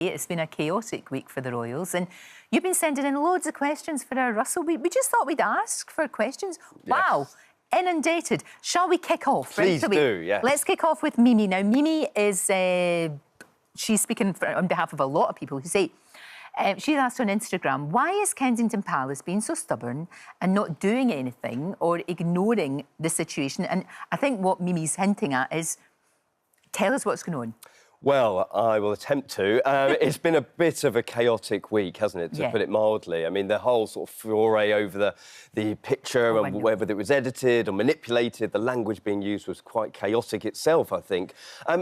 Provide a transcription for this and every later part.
It's been a chaotic week for the Royals, and you've been sending in loads of questions for our Russell. We just thought we'd ask for questions. Yes. Wow, inundated. Shall we kick off? Please do, yes. Let's kick off with Mimi. Now, Mimi is... she's speaking on behalf of a lot of people who say... she's asked on Instagram, why is Kensington Palace being so stubborn and not doing anything or ignoring the situation? And I think what Mimi's hinting at is, tell us what's going on. Well, I will attempt to. It's been a bit of a chaotic week, hasn't it, to put it mildly? I mean, the whole sort of foray over the picture and whether it was edited or manipulated, the language being used was quite chaotic itself, I think.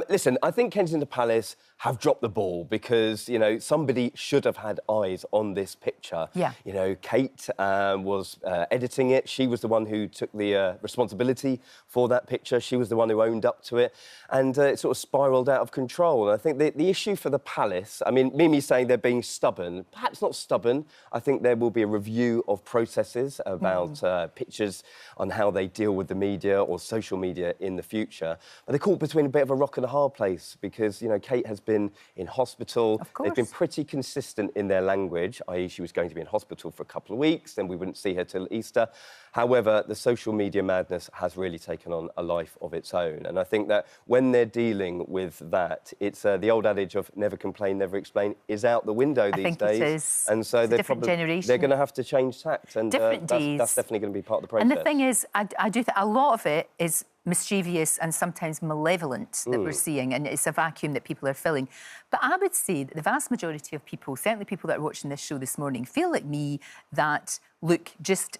Listen, I think Kensington Palace have dropped the ball because, you know, somebody should have had eyes on this picture. Yeah. You know, Kate was editing it. She was the one who took the responsibility for that picture. She was the one who owned up to it. And it sort of spiralled out of control. And I think the issue for the Palace, I mean, Mimi's saying they're being stubborn. Perhaps not stubborn. I think there will be a review of processes about pictures on how they deal with the media or social media in the future. But they're caught between a bit of a rock and a hard place because, you know, Kate has been in hospital. Of course. They've been pretty consistent in their language, i.e. she was going to be in hospital for a couple of weeks, then we wouldn't see her till Easter. However, the social media madness has really taken on a life of its own. And I think that when they're dealing with that, it's the old adage of never complain, never explain is out the window these days. It is. And so they're going to have to change tact. And that's definitely going to be part of the process. And the thing is, I do think a lot of it is mischievous and sometimes malevolent that we're seeing, and it's a vacuum that people are filling. But I would say that the vast majority of people, certainly people that are watching this show this morning, feel like me that, look, just,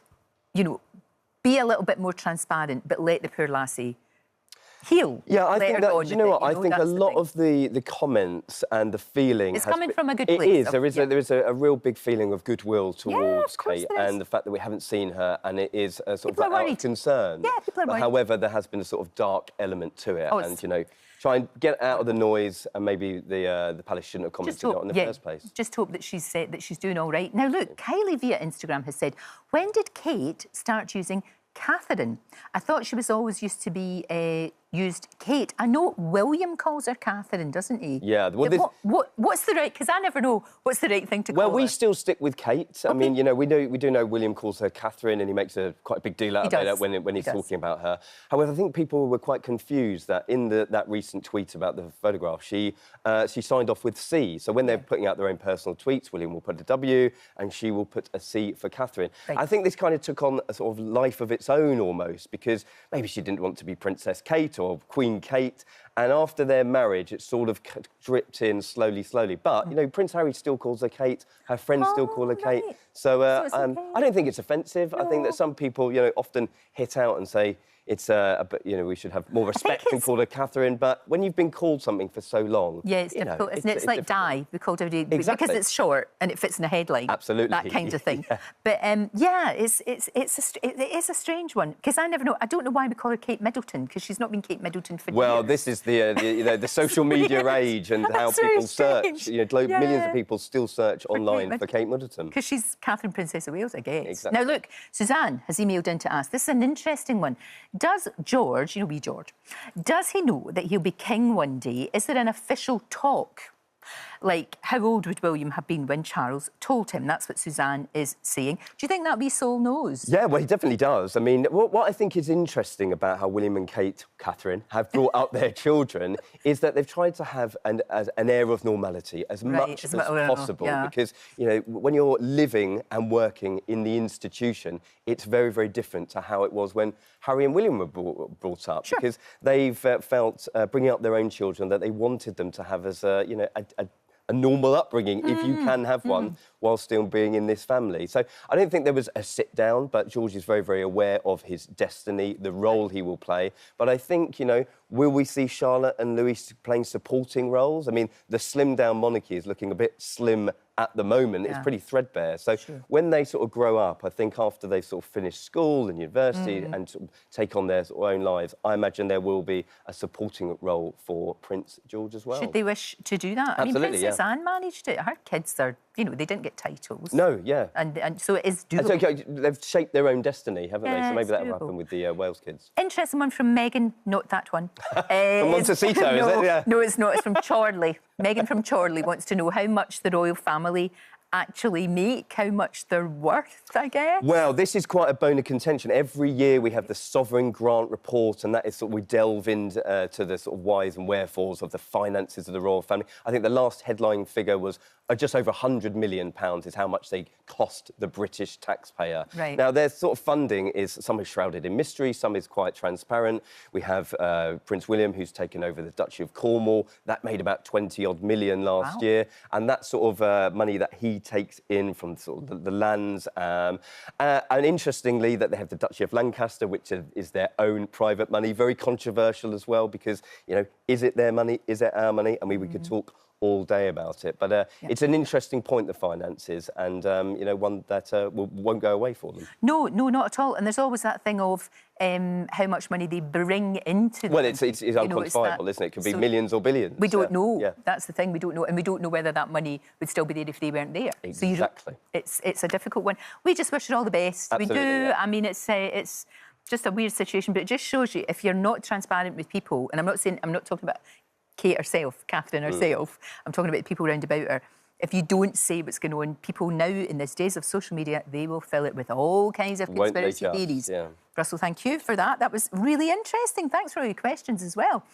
you know, be a little bit more transparent, but let the poor lassie heal. Yeah, I think that, you know what, I think a lot of the comments and the feeling... It's coming from a good place. It is. There is a real big feeling of goodwill towards Kate and the fact that we haven't seen her, and it is a sort of out of concern. Yeah, people are worried. However, there has been a sort of dark element to it, and, you know, try and get out of the noise, and maybe the Palace shouldn't have commented on it in the first place. Just hope that she's said that she's doing all right. Now, look, Kylie via Instagram has said, when did Kate start using Catherine? I thought she was always used to be used Kate. I know William calls her Catherine, doesn't he? Yeah. Well, what's the right... Because I never know what's the right thing to call her. Well, we still stick with Kate. Okay. I mean, you know, we do know William calls her Catherine, and he makes quite a big deal out of it when he's talking about her. However, I think people were quite confused that in that recent tweet about the photograph, she signed off with C. So when they're putting out their own personal tweets, William will put a W, and she will put a C for Catherine. Right. I think this kind of took on a sort of life of its own almost, because maybe she didn't want to be Princess Kate or Queen Kate, and after their marriage it sort of dripped in slowly. But, you know, Prince Harry still calls her Kate, her friends still call her Kate. So I don't think it's offensive. No. I think that some people, you know, often hit out and say it's you know, we should have more respect and call her Catherine. But when you've been called something for so long, yeah, it's difficult, isn't it? It's like Di. We called her because it's short and it fits in a headline. Absolutely, that kind of thing. Yeah. But yeah, it is a strange one because I never know. I don't know why we call her Kate Middleton, because she's not been Kate Middleton for years. Well, this is the you know, the social media age and how people search. You know, millions of people still search online for Kate Middleton because she's Catherine, Princess of Wales, I guess. Exactly. Now look, Suzanne has emailed in to ask. This is an interesting one. Does George, you know, wee George, does he know that he'll be king one day? Is there an official talk? Like, how old would William have been when Charles told him? That's what Suzanne is saying. Do you think that wee soul knows? Yeah, well, he definitely does. I mean, what I think is interesting about how William and Catherine have brought up their children is that they've tried to have an air of normality as much as possible. Because, you know, when you're living and working in the institution, it's very, very different to how it was when Harry and William were brought up. Sure. Because they've felt, bringing up their own children, that they wanted them to have as you know, a normal upbringing, if you can have one, while still being in this family. So I don't think there was a sit-down, but George is very, very aware of his destiny, the role he will play. But I think, you know, will we see Charlotte and Louis playing supporting roles? I mean, the slimmed-down monarchy is looking a bit slim at the moment. It's pretty threadbare. So when they sort of grow up, I think after they've sort of finished school and university and sort of take on their own lives, I imagine there will be a supporting role for Prince George as well. Should they wish to do that? Absolutely, I mean, Princess Anne managed it. Her kids are, you know, they didn't get titles. No, yeah. And so it is doable. They've shaped their own destiny, haven't they? So maybe that'll happen with the Wales kids. Interesting one from Megan, not that one. From Montecito, no, is it? Yeah. No, it's not. It's from Chorley. Megan from Chorley wants to know how much the royal family actually make, how much they're worth, I guess. Well, this is quite a bone of contention. Every year we have the Sovereign Grant Report, and that is sort of, we delve into the sort of whys and wherefores of the finances of the royal family. I think the last headline figure was just over £100 million is how much they cost the British taxpayer. Right. Now, their sort of funding is, some is shrouded in mystery, some is quite transparent. We have Prince William, who's taken over the Duchy of Cornwall. That made about 20-odd million last year, and that sort of money that he takes in from sort of the lands. And interestingly, that they have the Duchy of Lancaster, which is their own private money. Very controversial as well, because, you know, is it their money? Is it our money? I mean, we could talk all day about it. But it's an interesting point, the finances, and, you know, one that won't go away for them. No, not at all. And there's always that thing of how much money they bring into them. Well, it's unquantifiable, isn't it? It could be millions or billions. We don't know. Yeah. That's the thing, we don't know. And we don't know whether that money would still be there if they weren't there. Exactly. So it's a difficult one. We just wish her all the best. Absolutely, we do. Yeah. I mean, it's just a weird situation, but it just shows you, if you're not transparent with people, and I'm not talking about Kate herself, Catherine herself, I'm talking about people round about her. If you don't say what's going on, people now, in these days of social media, they will fill it with all kinds of conspiracy theories. Yeah. Russell, thank you for that. That was really interesting. Thanks for all your questions as well.